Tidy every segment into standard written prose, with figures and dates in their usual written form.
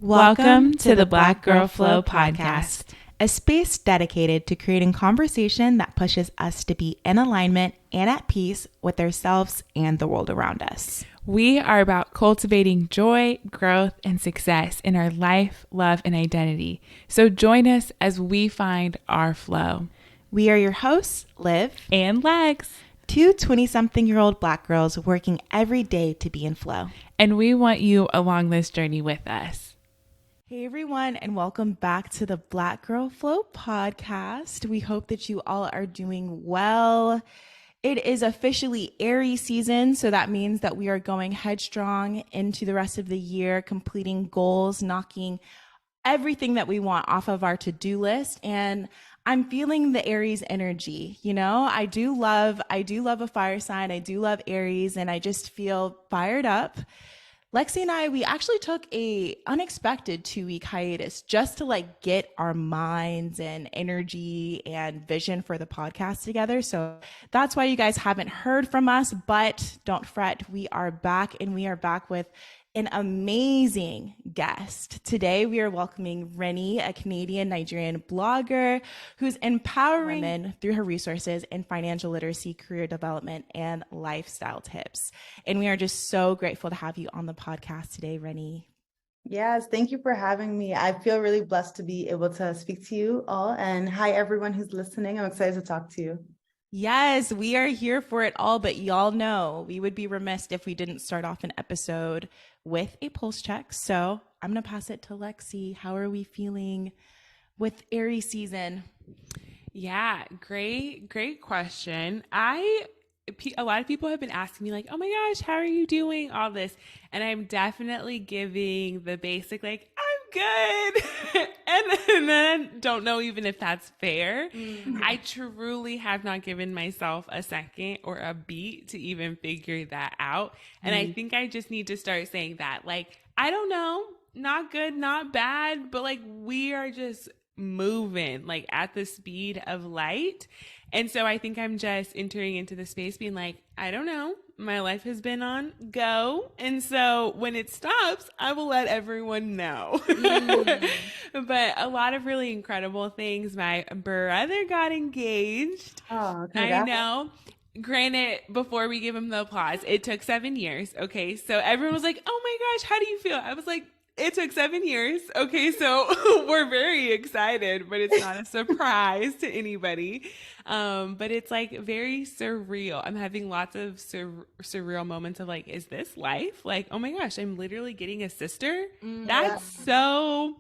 Welcome to the Black Girl Flow podcast, a space dedicated to creating conversation that pushes us to be in alignment and at peace with ourselves and the world around us. We are about cultivating joy, growth, and success in our life, love, and identity. So join us as we find our flow. We are your hosts, Liv and Lex, two 20-something-year-old Black girls working every day to be in flow. And we want you along this journey with us. Hey everyone, and welcome back to the Black Girl Flow podcast. We hope that you all are doing well. It is officially Aries season, so that means that we are going headstrong into the rest of the year, completing goals, knocking everything that we want off of our to-do list. And I'm feeling the Aries energy. You know, I do love a fire sign. I do love Aries, and I just feel fired up. Lexi and I, we actually took a unexpected 2-week hiatus just to get our minds and energy and vision for the podcast together. So that's why you guys haven't heard from us, but don't fret. We are back, and we are back with an amazing guest. Today, we are welcoming Reni, a Canadian Nigerian blogger who's empowering women through her resources in financial literacy, career development, and lifestyle tips. And we are just so grateful to have you on the podcast today, Reni. Yes, thank you for having me. I feel really blessed to be able to speak to you all. And hi, everyone who's listening. I'm excited to talk to you. Yes, we are here for it all, but y'all know we would be remiss if we didn't start off an episode with a pulse check. So I'm going to pass it to Lexi. How are we feeling with Aries season? Yeah, great question. A lot of people have been asking me oh my gosh, how are you doing all this? And I'm definitely giving the basic, I'm good. and then don't know even if that's fair. Mm-hmm. I truly have not given myself a second or a beat to even figure that out. And I think I just need to start saying that, I don't know, not good, not bad, but we are just moving at the speed of light. And so I think I'm just entering into the space being I don't know, my life has been on go. And so when it stops, I will let everyone know. But a lot of really incredible things. My brother got engaged. Oh, okay. I know. Granted, before we give him the applause, it took 7 years. Okay. So everyone was oh my gosh, how do you feel? I was it took 7 years. Okay, so we're very excited, but it's not a surprise to anybody. But it's very surreal. I'm having lots of surreal moments of is this life? Oh my gosh, I'm literally getting a sister. That's how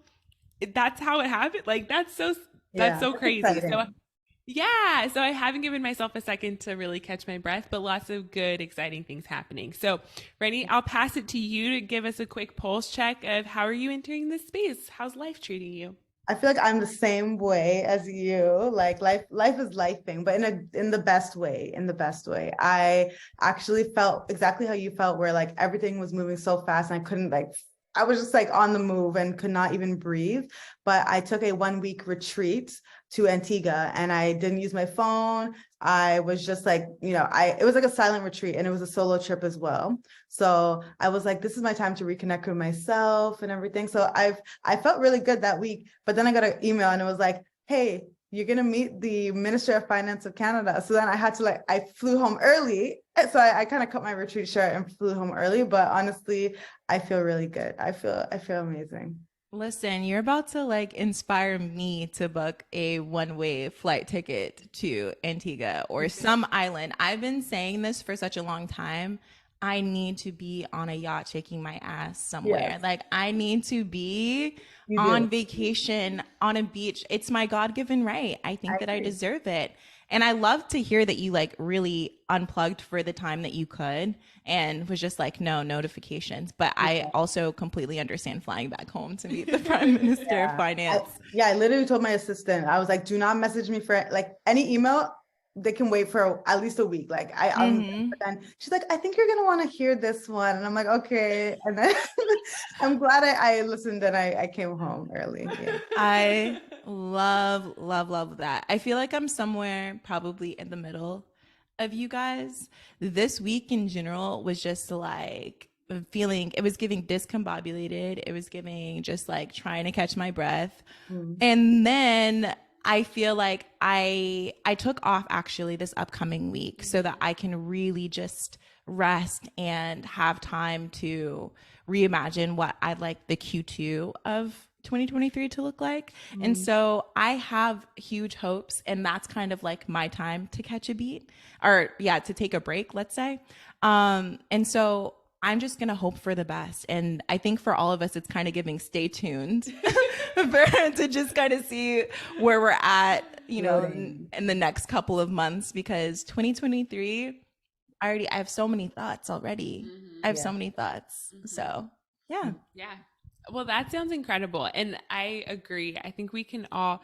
it happened. That's so crazy. Exciting. So I haven't given myself a second to really catch my breath, but lots of good, exciting things happening. So, Reni, I'll pass it to you to give us a quick pulse check of how are you entering this space? How's life treating you? I feel I'm the same way as you. Life is lifing, but in the best way. I actually felt exactly how you felt, where everything was moving so fast, and I couldn't I was just on the move and could not even breathe. But I took a 1-week retreat to Antigua, and I didn't use my phone. I was just it was a silent retreat, and it was a solo trip as well. So I was this is my time to reconnect with myself and everything. So I felt really good that week. But then I got an email, and it was hey, you're going to meet the Minister of Finance of Canada. So then I had to I flew home early. So I kind of cut my retreat short and flew home early. But honestly, I feel really good. I feel amazing. Listen, you're about to inspire me to book a one-way flight ticket to Antigua or some island. I've been saying this for such a long time. I need to be on a yacht shaking my ass somewhere. Yes. I need to be on vacation on a beach. It's my God-given right. I think that I deserve it. And I love to hear that you really unplugged for the time that you could and was just no notifications. But I also completely understand flying back home to meet the Prime Minister of Finance. I literally told my assistant, I was do not message me for any email. They can wait for at least a week. And she's I think you're going to want to hear this one. And I'm okay. And then I'm glad I listened and I came home early. Yeah. I love that. I feel I'm somewhere probably in the middle of you guys. This week in general was just feeling, it was giving discombobulated. It was giving just like trying to catch my breath. Mm. And then I feel like I took off actually this upcoming week so that I can really just rest and have time to reimagine what I'd like the Q2 of 2023 to look like. And so I have huge hopes, and that's kind of like my time to catch a beat, or yeah, to take a break, let's say. And so I'm just going to hope for the best. And I think for all of us, it's kind of giving stay tuned to just kind of see where we're at, you know, in the next couple of months, because 2023, I have so many thoughts already. I have so many thoughts. So yeah. Yeah. Well, that sounds incredible. And I agree. I think we can all,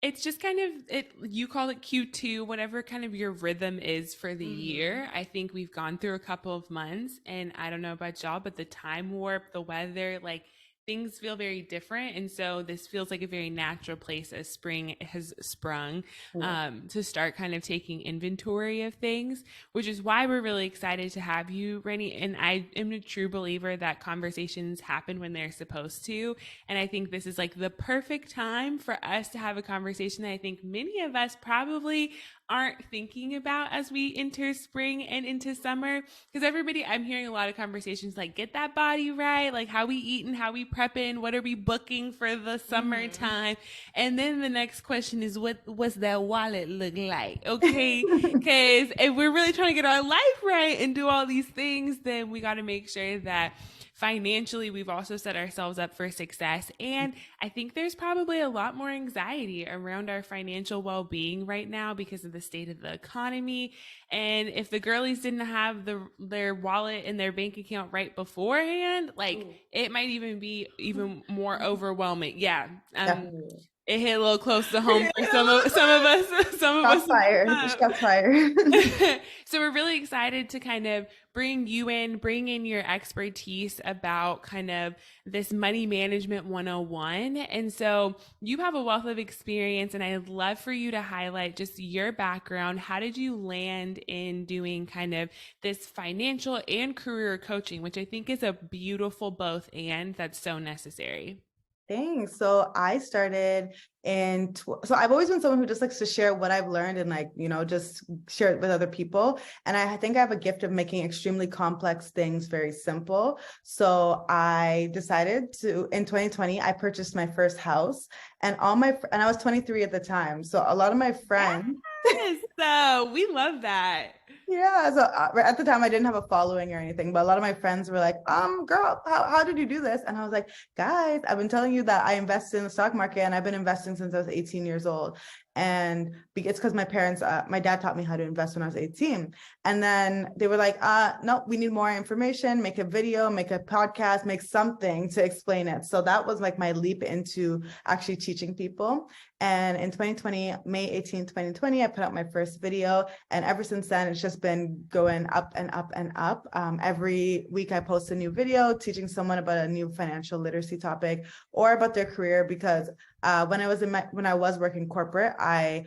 it's just kind of it, you call it Q2, whatever kind of your rhythm is for the year. I think we've gone through a couple of months, and I don't know about y'all, but the time warp, the weather, like things feel very different. And so this feels like a very natural place as spring has sprung, to start kind of taking inventory of things, which is why we're really excited to have you, Reni. And I am a true believer that conversations happen when they're supposed to. And I think this is like the perfect time for us to have a conversation that I think many of us probably aren't thinking about as we enter spring and into summer. Because everybody, I'm hearing a lot of conversations like, get that body right, like how we eating, how we prepping, what are we booking for the summertime? And then the next question is, what's that wallet look like? Okay, because if we're really trying to get our life right and do all these things, then we got to make sure that financially we've also set ourselves up for success. And I think there's probably a lot more anxiety around our financial well-being right now because of the state of the economy. And if the girlies didn't have their wallet and their bank account right beforehand, like it might even be even more overwhelming. Yeah. It hit a little close to home for some of us. Shots fired. Shots fired. So we're really excited to kind of bring in your expertise about kind of this money management 101. And so you have a wealth of experience, and I'd love for you to highlight just your background. How did you land in doing kind of this financial and career coaching, which I think is a beautiful both and that's so necessary? Thanks. So I started so I've always been someone who just likes to share what I've learned and like, you know, just share it with other people. And I think I have a gift of making extremely complex things very simple. So I decided in 2020, I purchased my first house, and and I was 23 at the time. So a lot of my friends. Yes, so we love that. Yeah, so at the time I didn't have a following or anything, but a lot of my friends were like, girl, how did you do this? And I was like, guys, I've been telling you that I invest in the stock market, and I've been investing since I was 18 years old. And it's because my parents, my dad taught me how to invest when I was 18. And then they were like, no, we need more information, make a video, make a podcast, make something to explain it. So that was like my leap into actually teaching people. And in 2020, May 18th, 2020, I put out my first video. And ever since then, it's just been going up and up and up. Every week I post a new video teaching someone about a new financial literacy topic or about their career, because when I was working corporate, I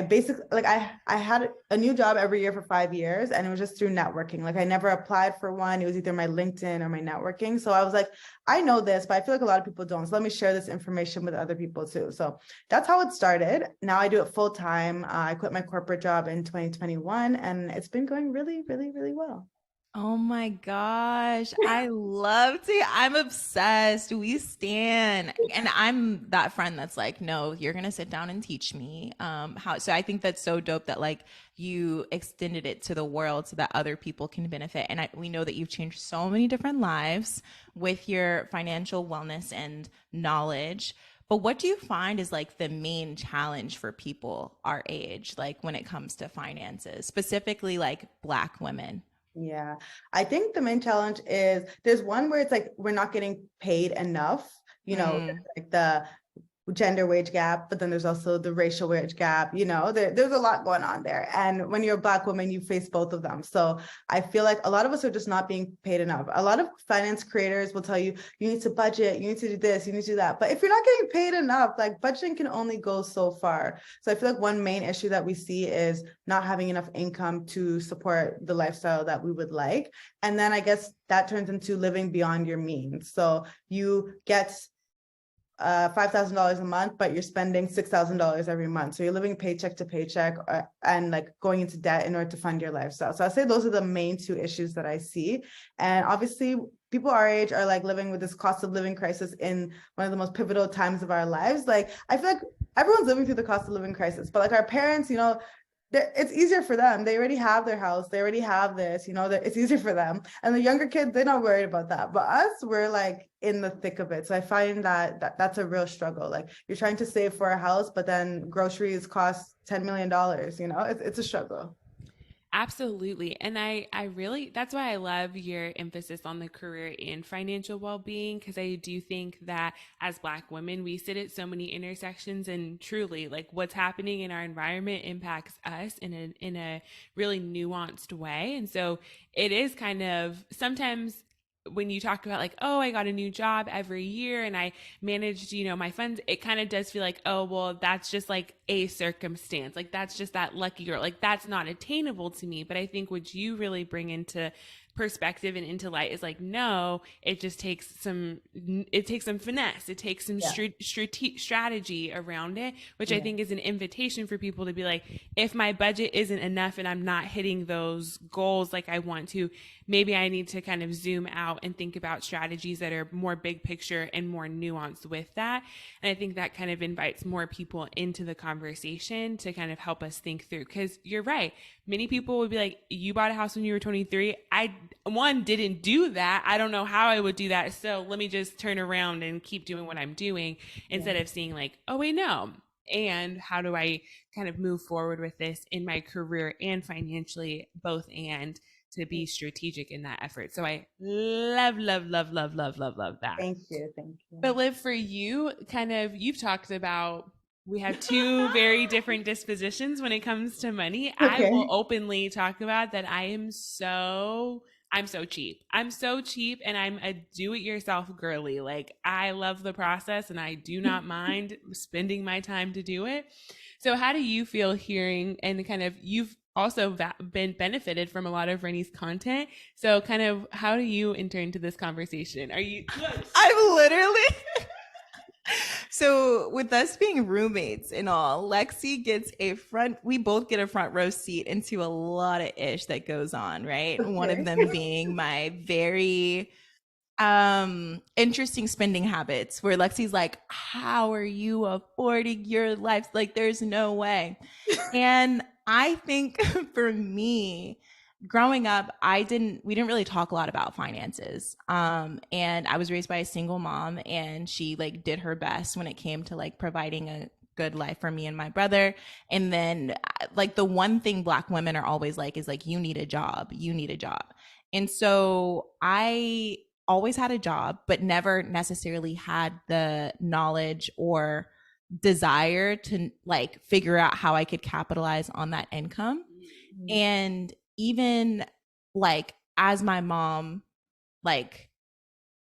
basically, like, I had a new job every year for 5 years, and it was just through networking. Like, I never applied for one. It was either my LinkedIn or my networking. So I was like, I know this, but I feel like a lot of people don't. So let me share this information with other people too. So that's how it started. Now I do it full time. I quit my corporate job in 2021, and it's been going really, really, really well. Oh my gosh. I love to. I'm obsessed. We stan. And I'm that friend that's like, no, you're gonna sit down and teach me how. So I think that's so dope that like you extended it to the world so that other people can benefit. And we know that you've changed so many different lives with your financial wellness and knowledge. But what do you find is like the main challenge for people our age, like when it comes to finances, specifically like Black women? Yeah, I think the main challenge is there's one where it's like we're not getting paid enough, you know, like gender wage gap, but then there's also the racial wage gap. There's a lot going on there. And when you're a Black woman, you face both of them. So I feel like a lot of us are just not being paid enough. A lot of finance creators will tell you, you need to budget, you need to do this, you need to do that. But if you're not getting paid enough, like budgeting can only go so far. So I feel like one main issue that we see is not having enough income to support the lifestyle that we would like. And then I guess that turns into living beyond your means. So you get $5,000 a month, but you're spending $6,000 every month. So you're living paycheck to paycheck and like going into debt in order to fund your lifestyle. So I'd say those are the main two issues that I see. And obviously people our age are like living with this cost of living crisis in one of the most pivotal times of our lives. Like I feel like everyone's living through the cost of living crisis, but like our parents, it's easier for them. They already have their house. They already have this, it's easier for them. And the younger kids, they're not worried about that. But us, we're like in the thick of it. So I find that's a real struggle. Like you're trying to save for a house, but then groceries cost $10 million, it's a struggle. Absolutely. And I really, that's why I love your emphasis on the career and financial well-being, because I do think that as Black women, we sit at so many intersections, and truly like what's happening in our environment impacts us in a really nuanced way. And so it is kind of sometimes when you talk about like, oh, I got a new job every year and I managed, my funds, it kind of does feel like, oh, well, that's just like a circumstance. Like that's just that lucky girl. Like that's not attainable to me. But I think what you really bring into perspective and into light is like, no, it takes some finesse. It takes some strategy around it, which I think is an invitation for people to be like, if my budget isn't enough and I'm not hitting those goals like I want to, maybe I need to kind of zoom out and think about strategies that are more big picture and more nuanced with that. And I think that kind of invites more people into the conversation to kind of help us think through, because you're right. Many people would be like, you bought a house when you were 23. I didn't do that. I don't know how I would do that. So let me just turn around and keep doing what I'm doing instead of seeing like, oh, wait, no. And how do I kind of move forward with this in my career and financially, both, and to be strategic in that effort. So I love that. Thank you. But Liv, for you, kind of, you've talked about we have two very different dispositions when it comes to money. Okay. I will openly talk about that. I'm so cheap. I'm so cheap, and I'm a do-it-yourself girly. Like I love the process and I do not mind spending my time to do it. So how do you feel hearing, and kind of, you've also been benefited from a lot of Reni's content. So kind of how do you enter into this conversation? Are you? I'm literally. So with us being roommates and all, Lexi gets we both get a front row seat into a lot of ish that goes on, right? Okay. One of them being my very interesting spending habits, where Lexi's like, how are you affording your life? Like there's no way. And I think for me, growing up, we didn't really talk a lot about finances. And I was raised by a single mom, and she like did her best when it came to like providing a good life for me and my brother. And then like the one thing Black women are always like is like, you need a job. And so I always had a job, but never necessarily had the knowledge or desire to like figure out how I could capitalize on that income. Mm-hmm. And even like as my mom like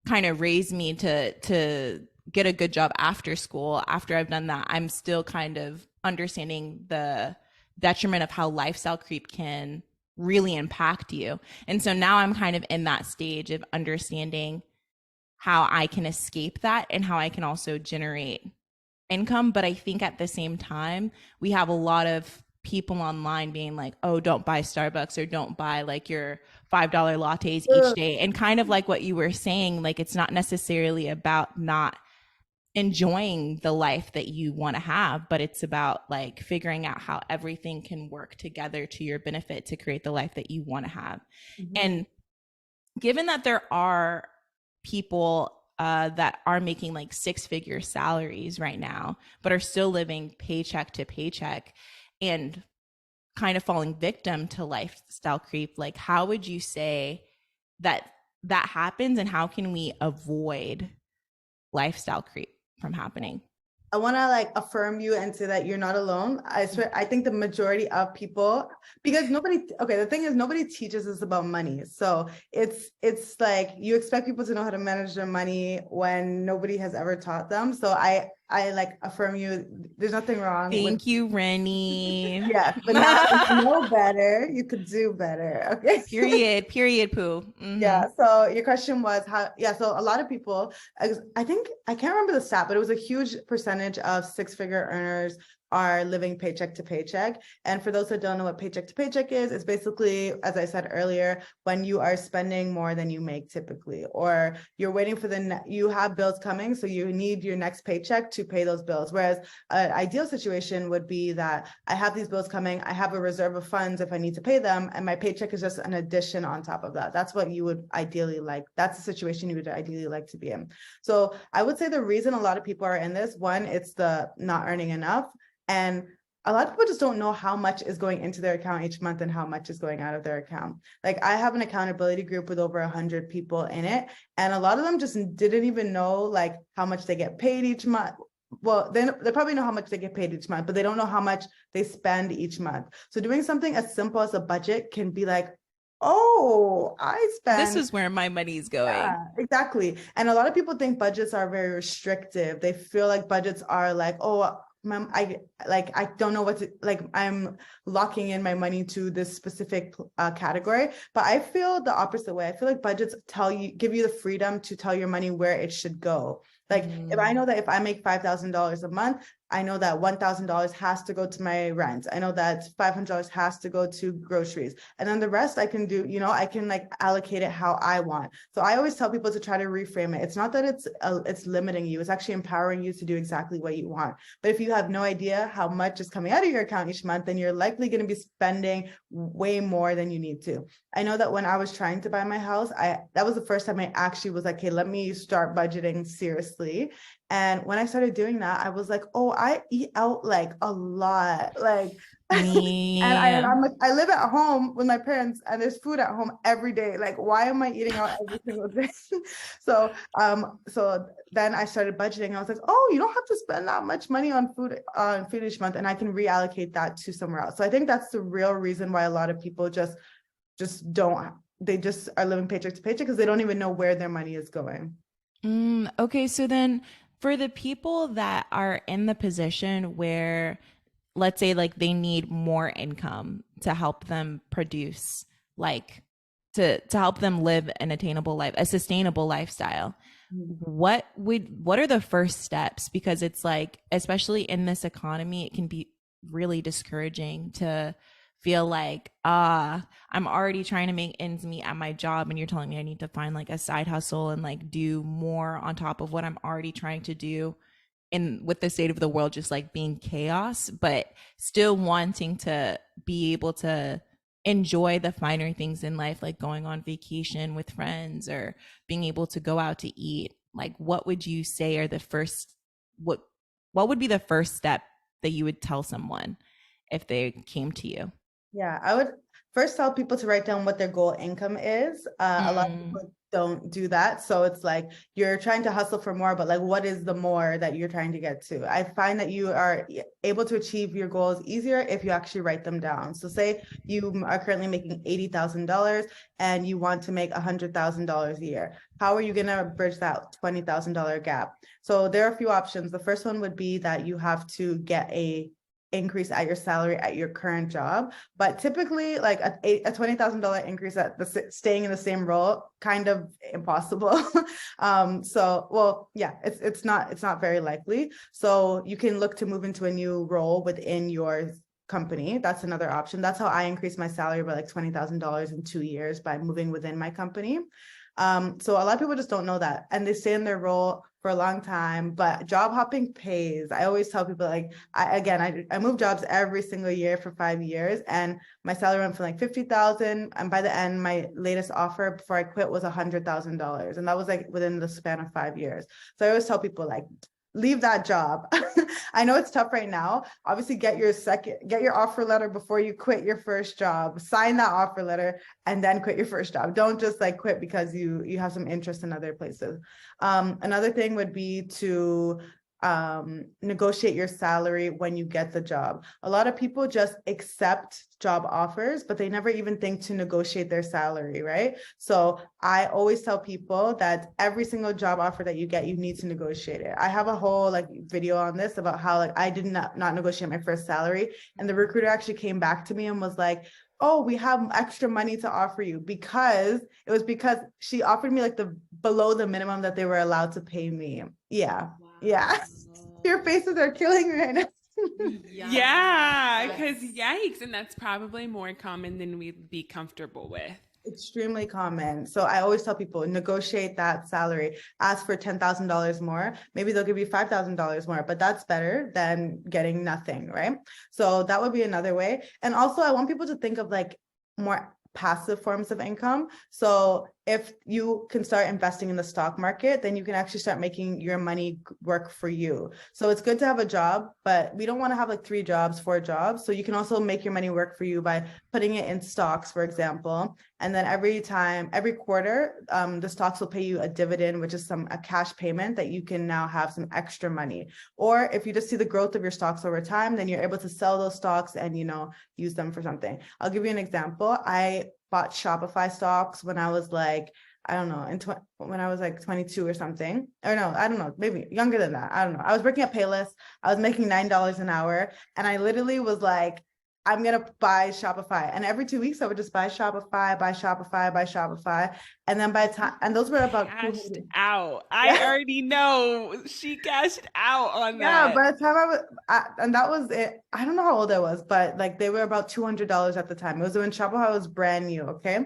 kind of raised me to get a good job after school, after I've done that, I'm still kind of understanding the detriment of how lifestyle creep can really impact you. And so now I'm kind of in that stage of understanding how I can escape that and how I can also generate income. But I think at the same time, we have a lot of people online being like, oh, don't buy Starbucks, or don't buy like your $5 lattes each day. And kind of like what you were saying, like it's not necessarily about not enjoying the life that you want to have, but it's about like figuring out how everything can work together to your benefit to create the life that you want to have. Mm-hmm. And given that there are people that are making like 6-figure salaries right now, but are still living paycheck to paycheck and kind of falling victim to lifestyle creep, like how would you say that happens, and how can we avoid lifestyle creep from happening? I want to like affirm you and say that you're not alone. I swear, I think the majority of people, because the thing is nobody teaches us about money. So it's like you expect people to know how to manage their money when nobody has ever taught them. So I like affirm you. There's nothing wrong with, Thank you, Reni. yes, but now you know better, you could do better. Okay. Period, poo. Yeah. So your question was how, yeah. So a lot of people, I think, I can't remember the stat, but it was a huge percentage of six-figure earners are living paycheck to paycheck. And for those who don't know what paycheck to paycheck is, it's basically, as I said earlier, when you are spending more than you make typically, or you're waiting for you have bills coming, so you need your next paycheck to pay those bills. Whereas an ideal situation would be that I have these bills coming, I have a reserve of funds if I need to pay them, and my paycheck is just an addition on top of that. That's what you would ideally like. That's the situation you would ideally like to be in. So I would say the reason a lot of people are in this, one, it's the not earning enough. And a lot of people just don't know how much is going into their account each month and how much is going out of their account. Like I have an accountability group with over 100 people in it. And a lot of them just didn't even know like how much they get paid each month. Well, they probably know how much they get paid each month, but they don't know how much they spend each month. So doing something as simple as a budget can be like, oh, I spend. This is where my money's going. Yeah, exactly. And a lot of people think budgets are very restrictive. They feel like budgets are like, oh, I don't know what to, like, I'm locking in my money to this specific category, but I feel the opposite way. I feel like budgets give you the freedom to tell your money where it should go. Like if I know that if I make $5,000 a month, I know that $1,000 has to go to my rent. I know that $500 has to go to groceries. And then the rest I can do, I can like allocate it how I want. So I always tell people to try to reframe it. It's not that it's limiting you. It's actually empowering you to do exactly what you want. But if you have no idea how much is coming out of your account each month, then you're likely going to be spending way more than you need to. I know that when I was trying to buy my house, that was the first time I actually was like, hey, let me start budgeting seriously. And when I started doing that, I was like, oh, I eat out like a lot. Like, and I'm like, I live at home with my parents and there's food at home every day. Like, why am I eating out every single day? So then I started budgeting. I was like, oh, you don't have to spend that much money on food each month, and I can reallocate that to somewhere else. So I think that's the real reason why a lot of people just don't, they just are living paycheck to paycheck because they don't even know where their money is going. Okay, so then for the people that are in the position where, let's say, like they need more income to help them produce, like to help them live an attainable life, a sustainable lifestyle, what are the first steps? Because it's like, especially in this economy, it can be really discouraging to feel like, I'm already trying to make ends meet at my job, and you're telling me I need to find like a side hustle and like do more on top of what I'm already trying to do, with the state of the world just like being chaos, but still wanting to be able to enjoy the finer things in life, like going on vacation with friends or being able to go out to eat. Like, what would you say are the first, what would be the first step that you would tell someone if they came to you? Yeah, I would first tell people to write down what their goal income is. A lot of people don't do that. So it's like you're trying to hustle for more, but like, what is the more that you're trying to get to? I find that you are able to achieve your goals easier if you actually write them down. So say you are currently making $80,000 and you want to make $100,000 a year. How are you going to bridge that $20,000 gap? So there are a few options. The first one would be that you have to get a increase at your salary at your current job, but typically like a $20,000 increase at staying in the same role, kind of impossible. It's not very likely. So you can look to move into a new role within your company. That's another option. That's how I increased my salary by like $20,000 in 2 years, by moving within my company. So a lot of people just don't know that, and they stay in their role for a long time, but job hopping pays. I always tell people, like, I moved jobs every single year for 5 years, and my salary went from like 50,000, and by the end, my latest offer before I quit was $100,000, and that was like within the span of 5 years. So I always tell people, like, leave that job. I know it's tough right now. Obviously, get your offer letter before you quit your first job. Sign that offer letter and then quit your first job. Don't just like quit because you have some interest in other places. Another thing would be to negotiate your salary when you get the job. A lot of people just accept job offers, but they never even think to negotiate their salary, right? So I always tell people that every single job offer that you get, you need to negotiate it. I have a whole like video on this about how like I did not negotiate my first salary, and the recruiter actually came back to me and was like, oh, we have extra money to offer you, because she offered me like the below the minimum that they were allowed to pay me. Yeah. Wow. Yeah. Your faces are killing me right now. Yeah, because yikes. And that's probably more common than we'd be comfortable with. Extremely common. So I always tell people, negotiate that salary, ask for $10,000 more. Maybe they'll give you $5,000 more, but that's better than getting nothing, right? So that would be another way. And also I want people to think of like more passive forms of income. So if you can start investing in the stock market, then you can actually start making your money work for you. So it's good to have a job, but we don't want to have like 3 jobs, 4 jobs. So you can also make your money work for you by putting it in stocks, for example. And then every quarter, the stocks will pay you a dividend, which is a cash payment that you can now have some extra money. Or if you just see the growth of your stocks over time, then you're able to sell those stocks and, use them for something. I'll give you an example. I bought Shopify stocks when I was like, I don't know, when I was like 22 or something. Or no, I don't know, maybe younger than that. I don't know. I was working at Payless. I was making $9 an hour. And I literally was like, I'm going to buy Shopify. And every 2 weeks, I would just buy Shopify, buy Shopify, buy Shopify. And then by the time, and those were about cashed out. I already know she cashed out on that. Yeah, by the time and that was it. I don't know how old I was, but like they were about $200 at the time. It was when Shopify was brand new. Okay.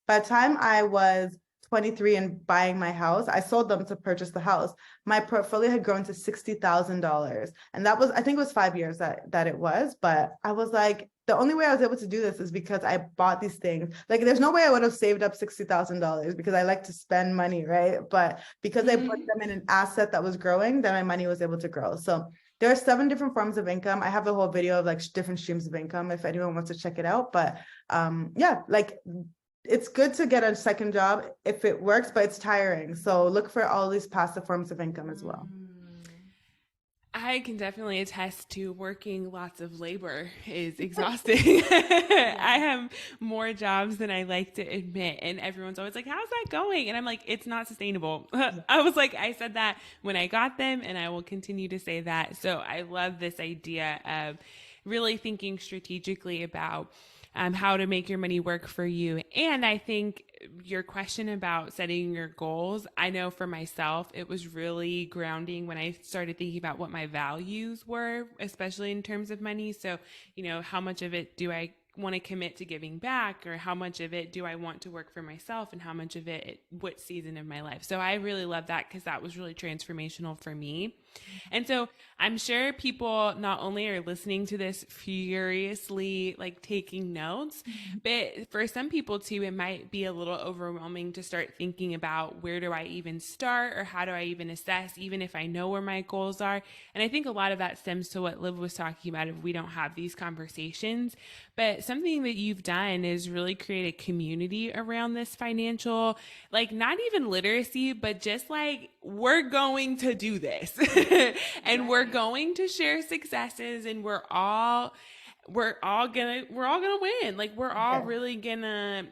By the time I was 23 and buying my house, I sold them to purchase the house. My portfolio had grown to $60,000. And that was, I think it was 5 years that it was, but I was like, the only way I was able to do this is because I bought these things. Like there's no way I would have saved up $60,000 because I like to spend money, right? But because I put them in an asset that was growing, then my money was able to grow. So there are 7 different forms of income. I have a whole video of like different streams of income if anyone wants to check it out. But yeah, like it's good to get a second job if it works, but it's tiring. So look for all these passive forms of income as well. I can definitely attest to working lots of labor is exhausting. I have more jobs than I like to admit. And everyone's always like, how's that going? And I'm like, it's not sustainable. I said that when I got them, and I will continue to say that. So I love this idea of really thinking strategically about how to make your money work for you. And I think your question about setting your goals, I know for myself, it was really grounding when I started thinking about what my values were, especially in terms of money. So, how much of it do I want to commit to giving back, or how much of it do I want to work for myself, and how much of it what season of my life. So I really love that, because that was really transformational for me. And so I'm sure people not only are listening to this furiously, like taking notes, but for some people too, it might be a little overwhelming to start thinking about, where do I even start, or how do I even assess, even if I know where my goals are. And I think a lot of that stems to what Liv was talking about, if we don't have these conversations. But something that you've done is really create a community around this financial, like not even literacy, but just like, we're going to do this and we're going to share successes, and we're all gonna win. Like we're all really gonna,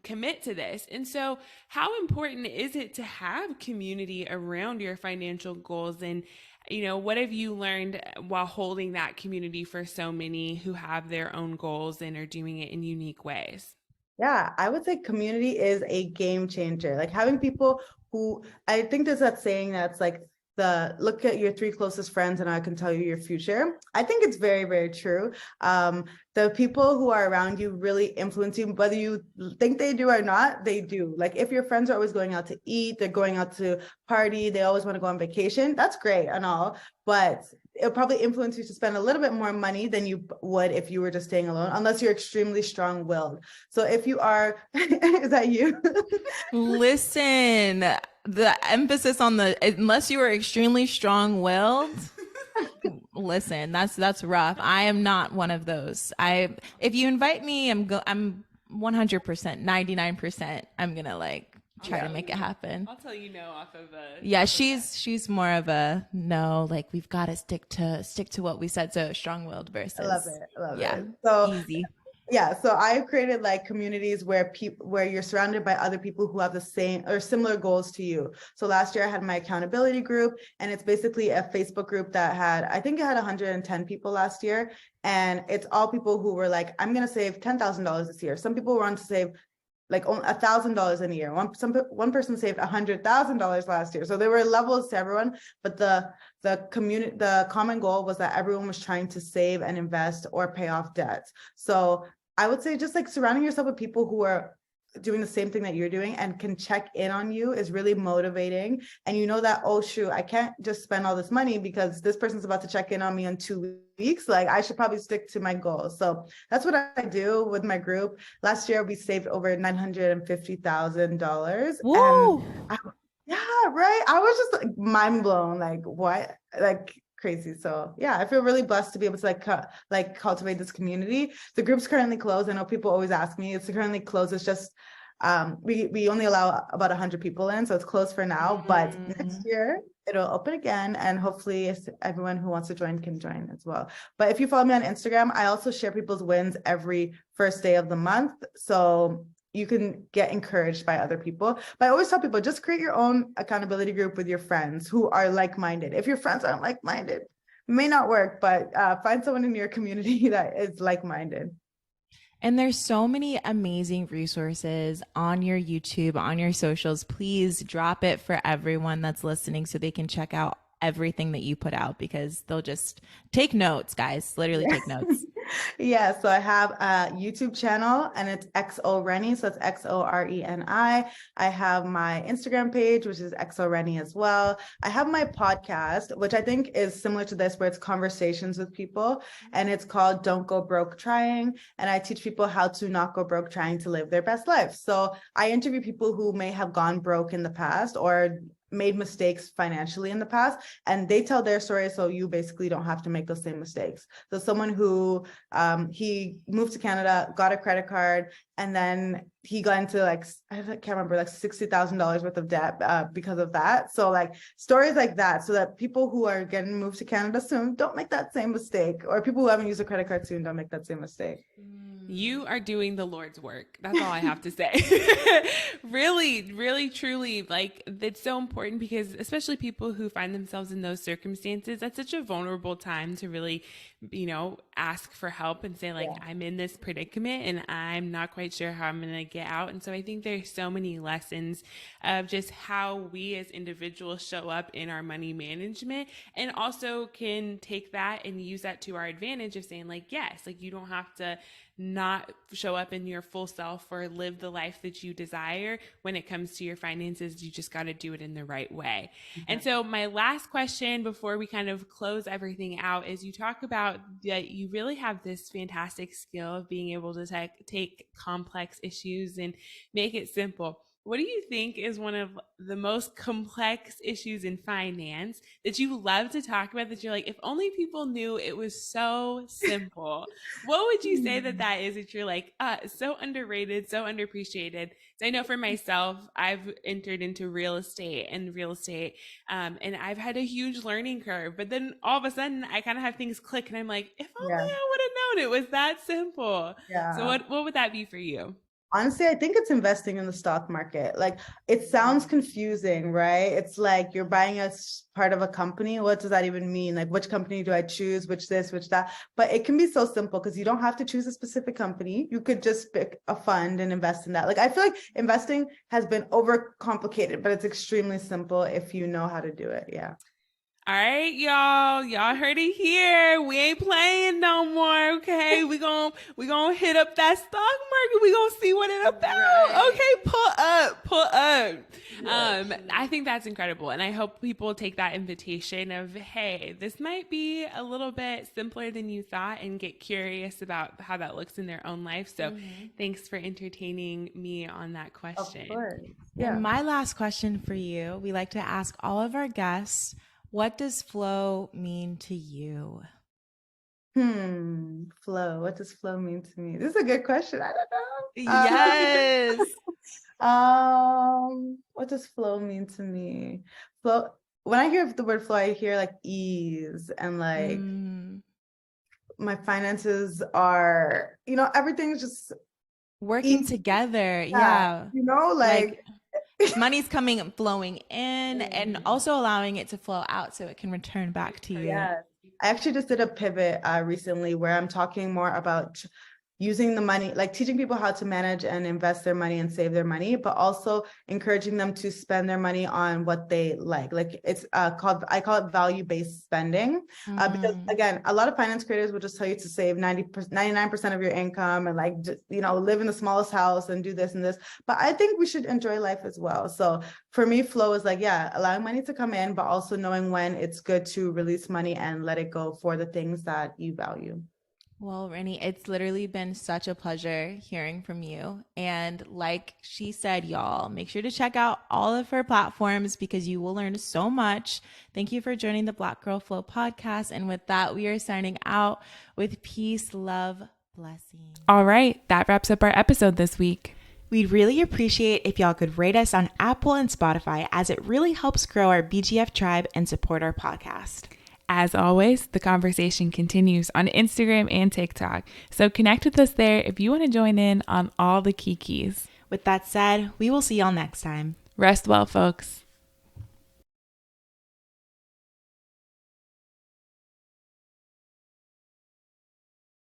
commit to this. And so how important is it to have community around your financial goals? And what have you learned while holding that community for so many who have their own goals and are doing it in unique ways? Yeah, I would say community is a game changer. Like having people who, I think there's that saying that's like, look at your 3 closest friends and I can tell you your future. I think it's very, very true. The people who are around you really influence you, whether you think they do or not, they do. Like if your friends are always going out to eat, they're going out to party, they always want to go on vacation, that's great and all, but it'll probably influence you to spend a little bit more money than you would if you were just staying alone, unless you're extremely strong-willed. So if you are, is that you? Listen, the emphasis on unless you are extremely strong-willed. Listen, that's rough. I am not one of those. If you invite me, I'm 100%, 99%. I'm gonna like try to make it happen. I'll tell you no off of a. Yeah, she's more of a no, like we've got to stick to what we said. So strong-willed I love versus it. I love yeah, it. So easy. yeah, so I've created like communities where you're surrounded by other people who have the same or similar goals to you. So last year I had my accountability group, and it's basically a Facebook group that had, I think it had 110 people last year, and it's all people who were like, I'm gonna save $10,000 this year. Some people want to save like $1,000 in a year. One person saved $100,000 last year. So there were levels to everyone, but the common goal was that everyone was trying to save and invest or pay off debts. So I would say just like surrounding yourself with people who are doing the same thing that you're doing and can check in on you is really motivating. And you know that, oh shoot, I can't just spend all this money because this person's about to check in on me in 2 weeks. Like I should probably stick to my goals. So that's what I do with my group. Last year we saved over $950,000. Whoa. And yeah, right. I was just like mind blown. Like what? Like crazy. So yeah, I feel really blessed to be able to cultivate this community. The group's currently closed. I know people always ask me. It's currently closed. It's just we only allow about 100 people in, so it's closed for now. But next year it'll open again, and hopefully everyone who wants to join can join as well. But if you follow me on Instagram, I also share people's wins every first day of the month, so you can get encouraged by other people. But I always tell people, just create your own accountability group with your friends who are like-minded. If your friends aren't like-minded, it may not work, but find someone in your community that is like-minded. And there's so many amazing resources on your YouTube, on your socials. Please drop it for everyone that's listening so they can check out everything that you put out, because they'll just take notes, guys. Literally take notes. Yeah, so I have a YouTube channel, and it's XO Reni, so it's XORENI. I have my Instagram page, which is XO Reni as well. I have my podcast, which I think is similar to this, where it's conversations with people, and it's called Don't Go Broke Trying. And I teach people how to not go broke trying to live their best life. So I interview people who may have gone broke in the past or made mistakes financially in the past, and they tell their story, so you basically don't have to make those same mistakes. So someone who he moved to Canada, got a credit card, and then he got into I can't remember, like $60,000 worth of debt because of that. So like stories like that, so that people who are getting moved to Canada soon don't make that same mistake, or people who haven't used a credit card soon don't make that same mistake. You are doing the Lord's work. That's all I have to say. Really, really, truly, like it's so important, because especially people who find themselves in those circumstances, that's such a vulnerable time to really, ask for help and say like, I'm in this predicament and I'm not quite sure how I'm going to get out. And so I think there's so many lessons of just how we as individuals show up in our money management, and also can take that and use that to our advantage of saying like, yes, like you don't have to not show up in your full self or live the life that you desire when it comes to your finances. You just got to do it in the right way. And so my last question before we kind of close everything out is, you talk about that you really have this fantastic skill of being able to take complex issues and make it simple. What do you think is one of the most complex issues in finance that you love to talk about, that you're like, if only people knew it was so simple? What would you say that is, that you're like, so underrated, so underappreciated? So I know for myself, I've entered into real estate, and I've had a huge learning curve, but then all of a sudden I kind of have things click, and I'm like, if only I would have known it was that simple. Yeah. So what would that be for you? Honestly, I think it's investing in the stock market. Like, it sounds confusing, right? It's like you're buying a part of a company. What does that even mean? Like, which company do I choose? Which this, which that? But it can be so simple, because you don't have to choose a specific company. You could just pick a fund and invest in that. Like, I feel like investing has been overcomplicated, but it's extremely simple if you know how to do it. Yeah. All right, y'all heard it here. We ain't playing no more, okay? We gonna hit up that stock market. We gonna see what it's about. Right. Okay, pull up. Yes. I think that's incredible, and I hope people take that invitation of, hey, this might be a little bit simpler than you thought, and get curious about how that looks in their own life. So thanks for entertaining me on that question. Of course. Yeah. And my last question for you, we like to ask all of our guests, what does flow mean to you? Flow. What does flow mean to me? This is a good question. I don't know. Yes. What does flow mean to me? Flow. When I hear the word flow, I hear like ease and like my finances are, everything's just Working easy. together. Yeah. Like money's coming and flowing in and also allowing it to flow out so it can return back to you. Yes. I actually just did a pivot recently where I'm talking more about using the money, like teaching people how to manage and invest their money and save their money, but also encouraging them to spend their money on what they like. Like it's I call it value-based spending. Because again, a lot of finance creators will just tell you to save 99% of your income and like, live in the smallest house and do this and this. But I think we should enjoy life as well. So for me, flow is like, allowing money to come in, but also knowing when it's good to release money and let it go for the things that you value. Well, Reni, it's literally been such a pleasure hearing from you. And like she said, y'all, make sure to check out all of her platforms because you will learn so much. Thank you for joining the Black Girl Flow podcast. And with that, we are signing out with peace, love, blessings. All right, that wraps up our episode this week. We'd really appreciate if y'all could rate us on Apple and Spotify as it really helps grow our BGF tribe and support our podcast. As always, the conversation continues on Instagram and TikTok, so connect with us there if you want to join in on all the kikis. With that said, we will see y'all next time. Rest well, folks.